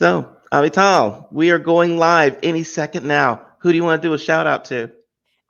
So, Avital, we are going live any second now. Who do you want to do a shout out to?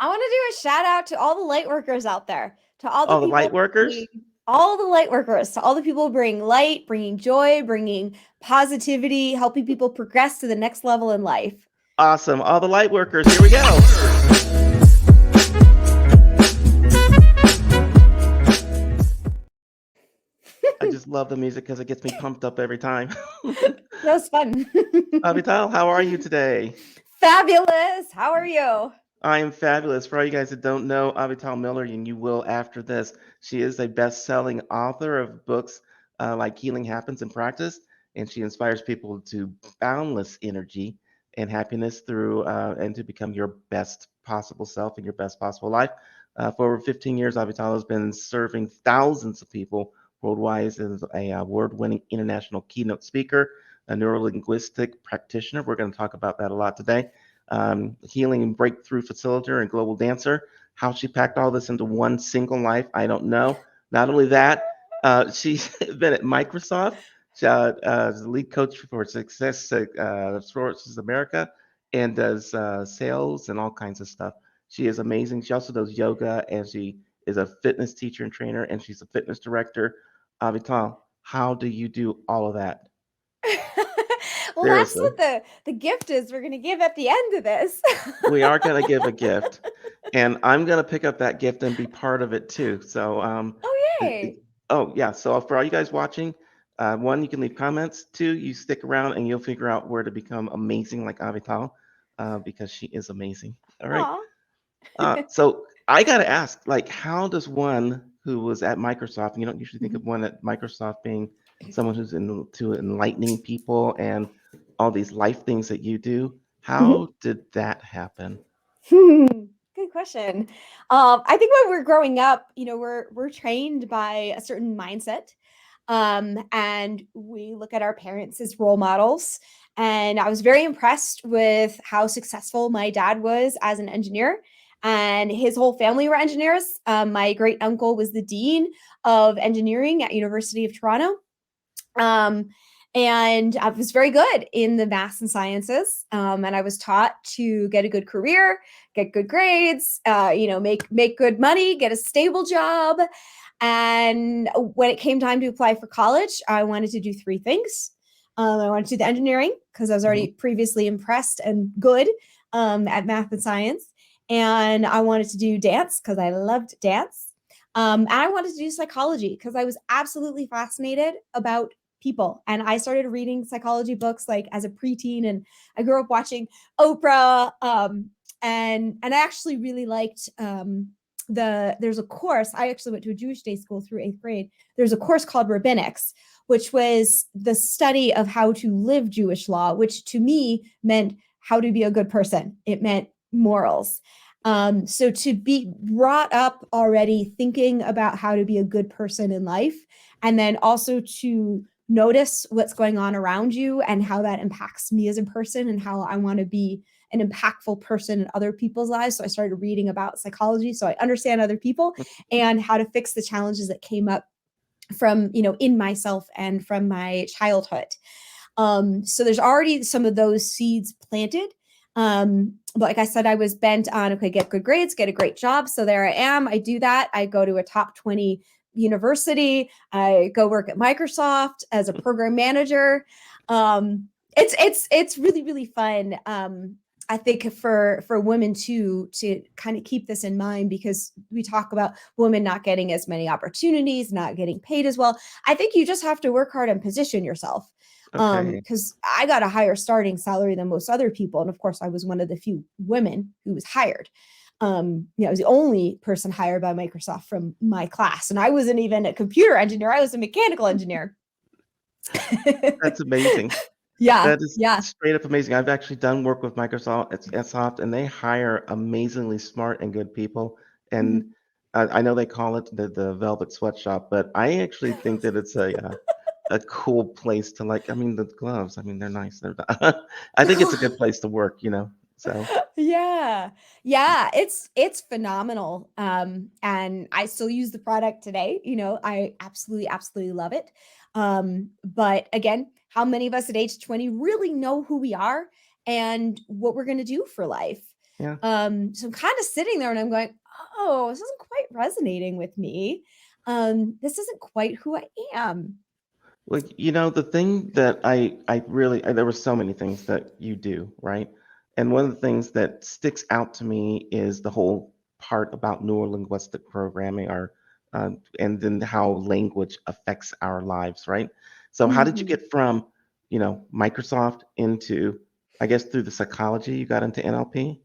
I want to do a shout out to all the light workers out there, to all the All the people light workers? bringing, all the light workers, to all the people bringing light, bringing joy, bringing positivity, helping people progress to the next level in life. Awesome. All the light workers. Here we go. I just love the music because it gets me pumped up every time. That was fun. Avital, how are you today? Fabulous. How are you? I am fabulous. For all you guys that don't know Avital Miller, and you will after this, she is a best-selling author of books like Healing Happens in Practice, and she inspires people to boundless energy and happiness through and to become your best possible self and your best possible life. For over 15 years, Avital has been serving thousands of people worldwide as a award-winning international keynote speaker, a neurolinguistic practitioner. We're going to talk about that a lot today, healing and breakthrough facilitator and global dancer. How she packed all this into one single life, I don't know. Not only that, she's been at Microsoft. She is the lead coach for Success Sources America and does sales and all kinds of stuff. She is amazing. She also does yoga and she is a fitness teacher and trainer and she's a fitness director. Avital, how do you do all of that? Well, that's Seriously. what the gift is we're going to give at the end of this. We are going to give a gift, and I'm going to pick up that gift and be part of it too. So, Oh, it, it- yay. oh yeah. So for all you guys watching, one, you can leave comments. Two, you stick around and you'll figure out where to become amazing like Avital, because she is amazing. All right. Aw. So I got to ask, like, how does one who was at Microsoft, and you don't usually think of one at Microsoft being someone who's into enlightening people and all these life things that you do, Mhm. how did that happen? Hmm, good question. I think when we're growing up, we're trained by a certain mindset, and we look at our parents as role models. And I was very impressed with how successful my dad was as an engineer, and his whole family were engineers. My great uncle was the dean of engineering at University of Toronto. Um, and I was very good in the maths and sciences. And I was taught to get a good career, get good grades, make good money, get a stable job. And when it came time to apply for college, I wanted to do three things. I wanted to do the engineering because I was already Hmm. previously impressed and good at math and science. And I wanted to do dance because I loved dance. And I wanted to do psychology because I was absolutely fascinated about people. And I started reading psychology books like as a preteen, and I grew up watching Oprah. And I actually really liked there's a course. I actually went to a Jewish day school through eighth grade. There's a course called rabbinics, which was the study of how to live Jewish law, which to me meant how to be a good person. It meant morals. So to be brought up already thinking about how to be a good person in life, and then also to notice what's going on around you and how that impacts me as a person and how I want to be an impactful person in other people's lives. So I started reading about psychology so I understand other people and how to fix the challenges that came up from, in myself and from my childhood. So there's already some of those seeds planted. But like I said, I was bent on, okay, get good grades, get a great job. So there I am. I do that. I go to a top 20 university. I go work at Microsoft as a program manager. It's really, really fun. I think for women too, to kind of keep this in mind, because we talk about women not getting as many opportunities, not getting paid as well. I think you just have to work hard and position yourself, Okay. because I got a higher starting salary than most other people. And of course, I was one of the few women who was hired. I was the only person hired by Microsoft from my class. And I wasn't even a computer engineer, I was a mechanical engineer. That's amazing. Yeah. That is Yeah. straight up amazing. I've actually done work with Microsoft, it's Soft, and they hire amazingly smart and good people. And Mhm. I know they call it the Velvet Sweatshop, but I actually think that it's a cool place to like. I mean, the gloves. I mean, they're nice. I think it's a good place to work. So Yeah. Yeah, it's phenomenal. And I still use the product today. I absolutely love it. But again, how many of us at age 20 really know who we are and what we're going to do for life. Yeah. So I'm kind of sitting there and I'm going, oh, this isn't quite resonating with me. This isn't quite who I am. Well, the thing that I really, there were so many things that you do, right? And one of the things that sticks out to me is the whole part about neurolinguistic programming, and then how language affects our lives, right? So, how did you Mhm. get from, Microsoft into, I guess, through the psychology, you got into NLP?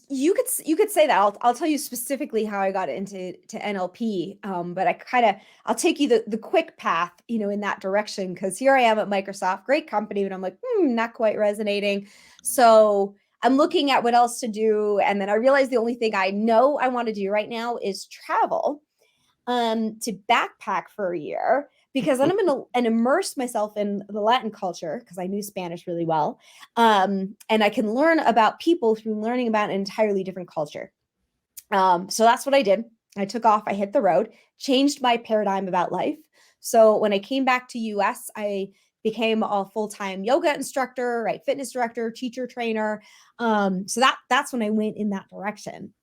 You could say that. I'll tell you specifically how I got into NLP. But I'll take you the quick path, in that direction, because here I am at Microsoft, great company, but I'm like, not quite resonating. So I'm looking at what else to do, and then I realized the only thing I know I want to do right now is travel, to backpack for a year, because then I'm going to and immerse myself in the Latin culture, because I knew Spanish really well. And I can learn about people through learning about an entirely different culture. So that's what I did. I took off, I hit the road, changed my paradigm about life. So when I came back to US, I became a full-time yoga instructor, right? Fitness director, teacher, trainer. So that's when I went in that direction.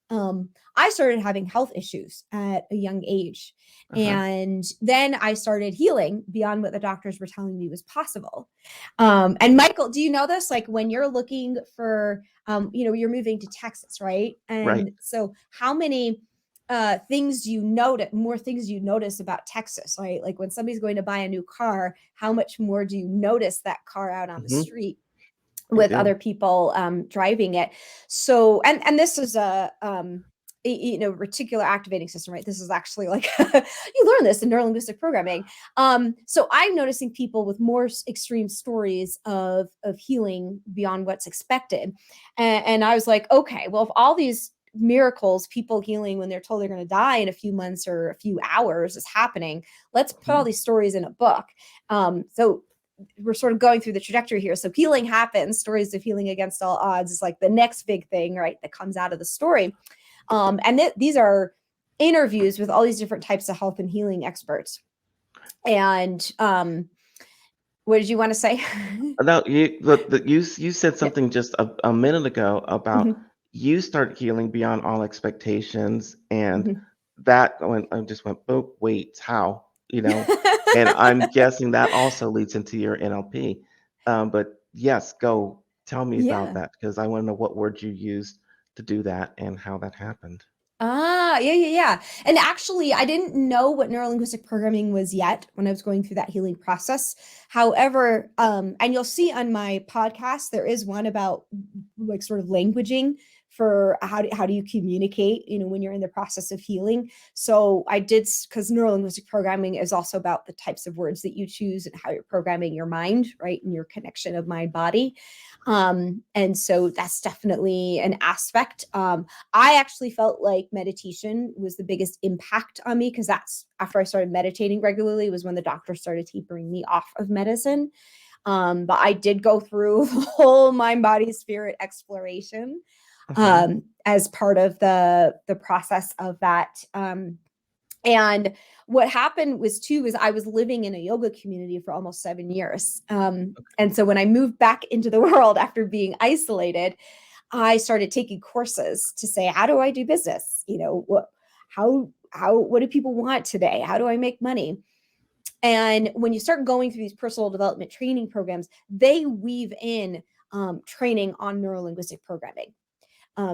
I started having health issues at a young age. Uh-huh. And then I started healing beyond what the doctors were telling me was possible. And Michael, do you know this? Like, when you're looking for, you're moving to Texas, right? Right. And so how many more things you notice about Texas, right? Like, when somebody's going to buy a new car, how much more do you notice that car out on the Hmm. street I with do. other people driving it? So, and this is reticular activating system, right? This is actually like you learn this in neurolinguistic programming. So I'm noticing people with more extreme stories of healing beyond what's expected, and I was like, okay, well, if all these miracles, people healing when they're told they're going to die in a few months or a few hours, is happening, let's put all Mhm. these stories in a book. So we're sort of going through the trajectory here. So healing happens, stories of healing against all odds is like the next big thing, right, that comes out of the story. And these are interviews with all these different types of health and healing experts. And what did you want to say? No, you said Yeah. something just a minute ago about Mhm. you start healing beyond all expectations, and Mhm. that when I just went, oh wait, how? And I'm guessing that also leads into your NLP. But yes, go tell me about Yeah. that because I want to know what words you used to do that and how that happened. Yeah, yeah, yeah. And actually, I didn't know what neurolinguistic programming was yet when I was going through that healing process. However, and you'll see on my podcast, there is one about like sort of languaging for how do you communicate, when you're in the process of healing. So I did, because neurolinguistic programming is also about the types of words that you choose and how you're programming your mind, right? And your connection of mind body. And so that's definitely an aspect. I actually felt like meditation was the biggest impact on me, because that's after I started meditating regularly was when the doctor started tapering me off of medicine. But I did go through the whole mind, body, spirit exploration Uh-huh. as part of the process of that. And what happened was too is I was living in a yoga community for almost 7 years. And so when I moved back into the world after being isolated, I started taking courses to say, how do I do business? What do people want today? How do I make money? And when you start going through these personal development training programs, they weave in training on neurolinguistic programming.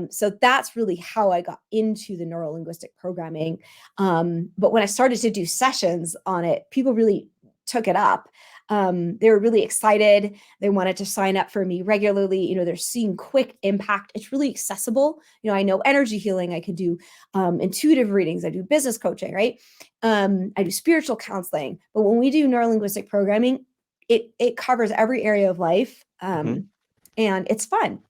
So that's really how I got into the neurolinguistic programming. But when I started to do sessions on it, people really took it up. They were really excited. They wanted to sign up for me regularly. They're seeing quick impact. It's really accessible. I know energy healing. I could do intuitive readings. I do business coaching, right? I do spiritual counseling. But when we do neurolinguistic programming, it covers every area of life, Hmm. and it's fun.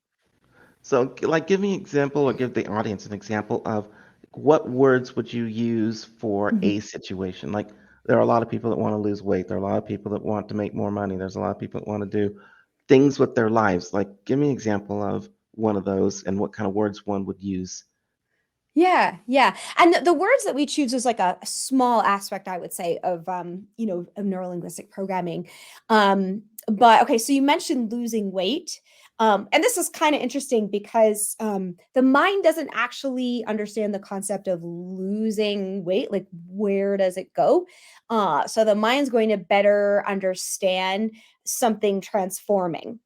So, like, give me an example or give the audience an example of what words would you use for a situation? Like, there are a lot of people that want to lose weight. There are a lot of people that want to make more money. There's a lot of people that want to do things with their lives. Like, give me an example of one of those and what kind of words one would use. Yeah. And the words that we choose is like a small aspect, I would say, of of neurolinguistic programming. But okay, so you mentioned losing weight. And this is kind of interesting because the mind doesn't actually understand the concept of losing weight. Like, where does it go? So the mind's going to better understand something transforming.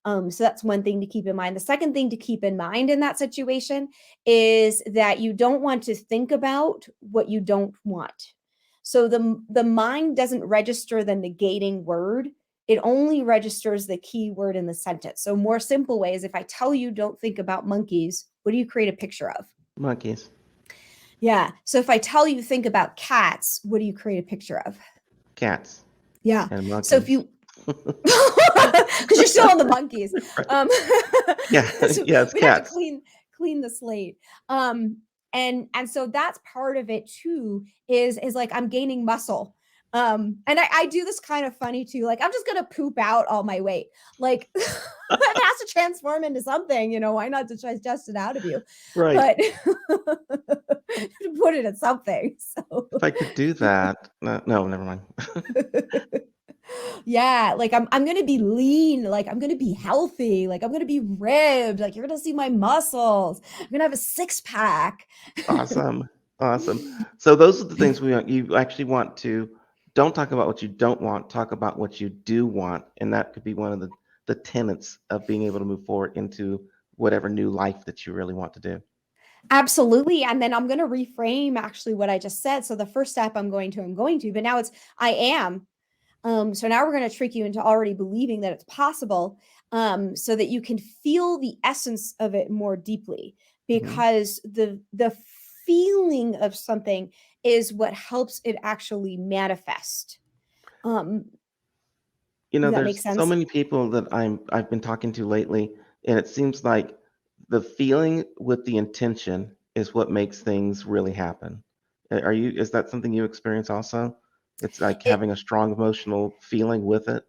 So that's one thing to keep in mind. The second thing to keep in mind in that situation is that you don't want to think about what you don't want. So the mind doesn't register the negating word. It only registers the key word in the sentence. So more simple ways, if I tell you don't think about monkeys, what do you create a picture of? Monkeys. Yeah. So if I tell you think about cats, what do you create a picture of? Cats Yeah. and So if monkeys. you because you're still on the monkeys. Right. Um, Yeah, so yeah, it's we'd have to cats. clean the slate. And so that's part of it too, is like I'm gaining muscle. And I do this kind of funny too. Like I'm just gonna poop out all my weight. Like it has to transform into something, why not to try just it out of you? Right. But put it in something. So If I could do that, no, never mind. yeah, like I'm gonna be lean, like I'm gonna be healthy, like I'm gonna be ribbed, like you're gonna see my muscles. I'm gonna have a six pack. Awesome. Awesome. So those are the things we want. You actually want to don't talk about what you don't want, talk about what you do want. And that could be one of the tenets of being able to move forward into whatever new life that you really want to do. Absolutely. And then I'm gonna reframe actually what I just said. So the first step I'm going to, but now it's I am. So now we're going to trick you into already believing that it's possible, so that you can feel the essence of it more deeply, Mhm. because the feeling of something is what helps it actually manifest. Um, You know, does that make there's so sense? many people that I've been talking to lately, and it seems like the feeling with the intention is what makes things really happen. Is that something you experience also? It's like It having a strong emotional feeling with it.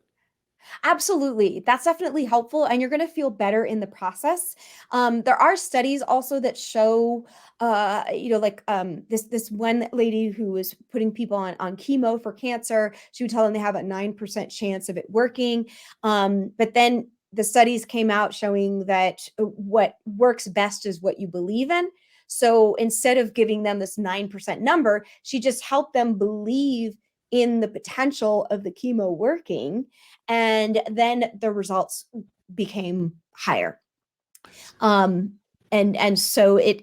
Absolutely. That's definitely helpful, and you're going to feel better in the process. There are studies also that show, like this one lady who was putting people on chemo for cancer. She would tell them they have a 9% chance of it working. But then the studies came out showing that what works best is what you believe in. So instead of giving them this 9% number, she just helped them believe in the potential of the chemo working, and then the results became higher. um and so and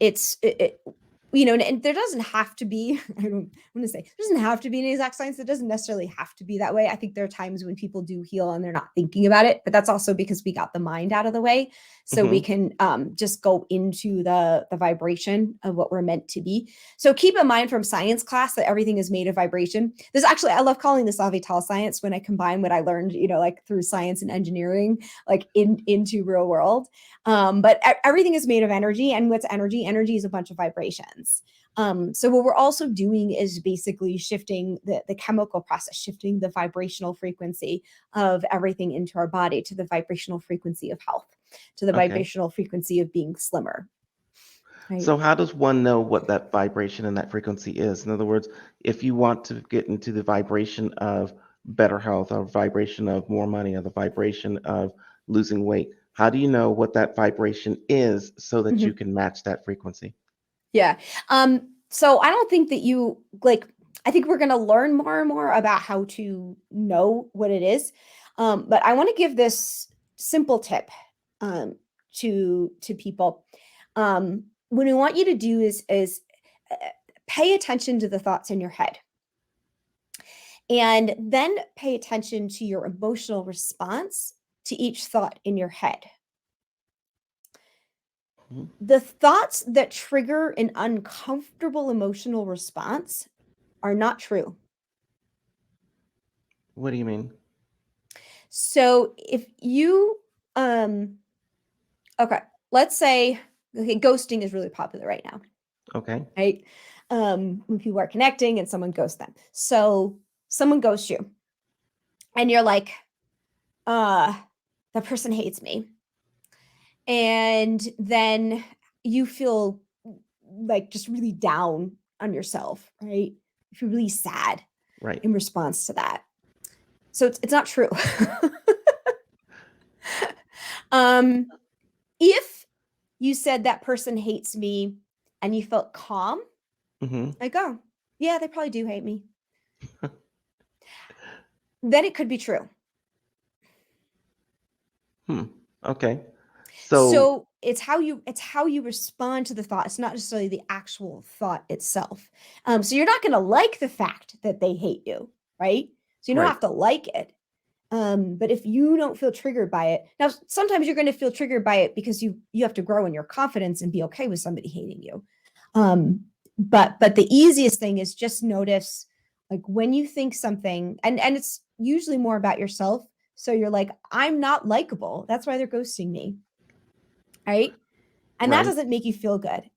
there doesn't have to be I don't want to say there doesn't have to be an exact science. It doesn't necessarily have to be that way. I think there are times when people do heal and they're not thinking about it, but that's also because we got the mind out of the way, so we Hmm. can just go into the vibration of what we're meant to be. So keep in mind from science class that everything is made of vibration. This actually, I love calling this Avital science when I combine what I learned, like through science and engineering, like into real world. But everything is made of energy, and what's energy? Energy is a bunch of vibrations. So what we're also doing is basically shifting the chemical process, shifting the vibrational frequency of everything into our body to the vibrational frequency of health, to the Okay. vibrational frequency of being slimmer. Right. So how does one know what that vibration and that frequency is? In other words, if you want to get into the vibration of better health, or vibration of more money, or the vibration of losing weight, how do you know what that vibration is so that you Mhm. can match that frequency? Yeah. So I don't think that you like, I think we're going to learn more and more about how to know what it is. But I want to give this simple tip um, to people. What I want you to do is uh, pay attention to the thoughts in your head, and then pay attention to your emotional response to each thought in your head. Mhm. The thoughts that trigger an uncomfortable emotional response are not true. What do you mean? So if you okay, let's say, okay, ghosting is really popular right now, Okay. right? When people are connecting and someone ghosts them. So someone ghosts you and you're like, uh, that person hates me. And then you feel like just really down on yourself, right? If you're really sad Right. in response to that. So it's not true. If you said that person hates me and you felt calm, Mm-hmm. like, oh, yeah, they probably do hate me. Then it could be true. Okay. So, So it's how you respond to the thought. It's not necessarily the actual thought itself. So you're not going to like the fact that they hate you, right? So you don't right. have to like it. But if you don't feel triggered by it, now sometimes you're going to feel triggered by it because you have to grow in your confidence and be okay with somebody hating you. But the easiest thing is just notice, like, when you think something, and it's usually more about yourself. So you're like, I'm not likable. That's why they're ghosting me, right? And that Right. doesn't make you feel good.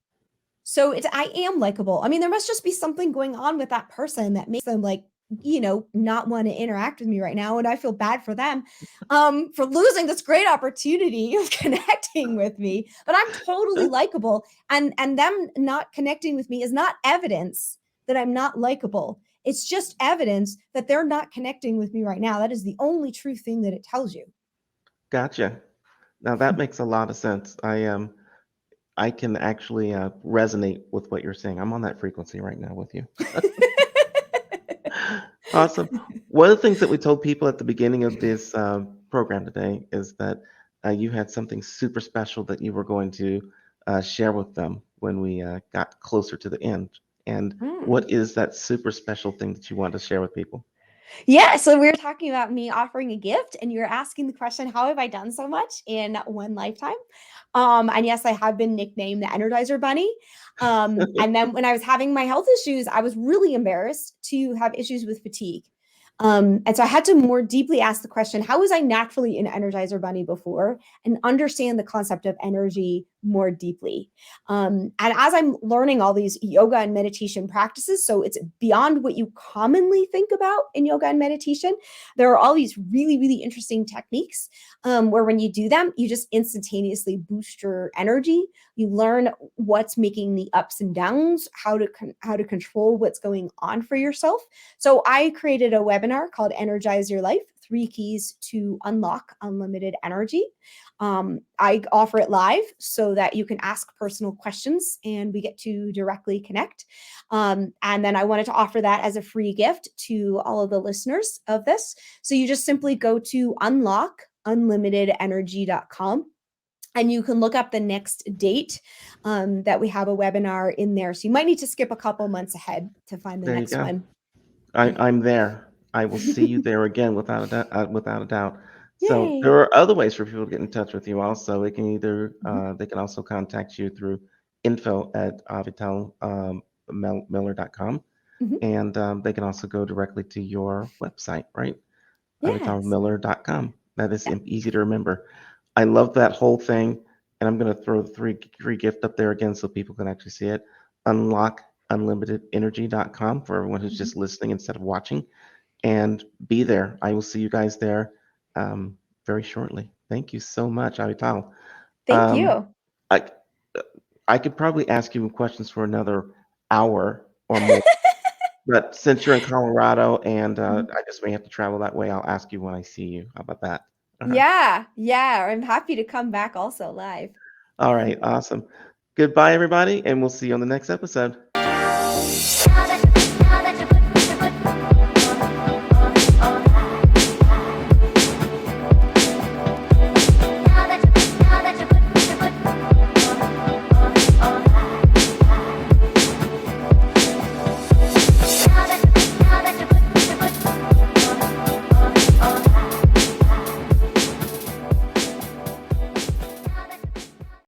So it's, I am likable. I mean, there must just be something going on with that person that makes them, like, not want to interact with me right now. And I feel bad for them for losing this great opportunity of connecting with me. But I'm totally likable. And them not connecting with me is not evidence that I'm not likable. It's just evidence that they're not connecting with me right now. That is the only true thing that it tells you. Gotcha. Now that makes a lot of sense. I can actually resonate with what you're saying. I'm on that frequency right now with you. Awesome. One of the things that we told people at the beginning of this program today is that you had something super special that you were going to share with them when we got closer to the end. And Mm. what is that super special thing that you want to share with people? Yeah, so we were talking about me offering a gift, and you're asking the question, how have I done so much in one lifetime? And yes, I have been nicknamed the Energizer Bunny. And then when I was having my health issues, I was really embarrassed to have issues with fatigue. And so I had to more deeply ask the question, how was I naturally an Energizer Bunny before, and understand the concept of energy more deeply. And as I'm learning all these yoga and meditation practices, so it's beyond what you commonly think about in yoga and meditation, there are all these really, really interesting techniques where when you do them, you just instantaneously boost your energy. You learn what's making the ups and downs, how to control what's going on for yourself. So I created a webinar called Energize Your Life: 3 Keys to Unlock Unlimited Energy. I offer it live so that you can ask personal questions and we get to directly connect. And then I wanted to offer that as a free gift to all of the listeners of this. So you just simply go to unlockunlimitedenergy.com. And you can look up the next date that we have a webinar in there. So you might need to skip a couple months ahead to find the There you next go. one. I'm there. I will see you there again without a doubt. Without a doubt. So there Yay. are other ways for people to get in touch with you. Also, they can either Mhm. they can also contact you through info@avital miller.com, Mhm. and they can also go directly to your website, right? Yes. avitalmiller.com. That is Yeah. easy to remember. I love that whole thing, and I'm going to throw the free gift up there again so people can actually see it. Unlockunlimitedenergy.com for everyone who's Mhm. just listening instead of watching, and be there. I will see you guys there um, very shortly. Thank you so much, Avital. Thank Um, you. I I could probably ask you questions for another hour or more, but since you're in Colorado and I just may have to travel that way, I'll ask you when I see you. How about that? Uh-huh. Yeah, yeah, I'm happy to come back also live. All right, awesome. Goodbye, everybody, and we'll see you on the next episode.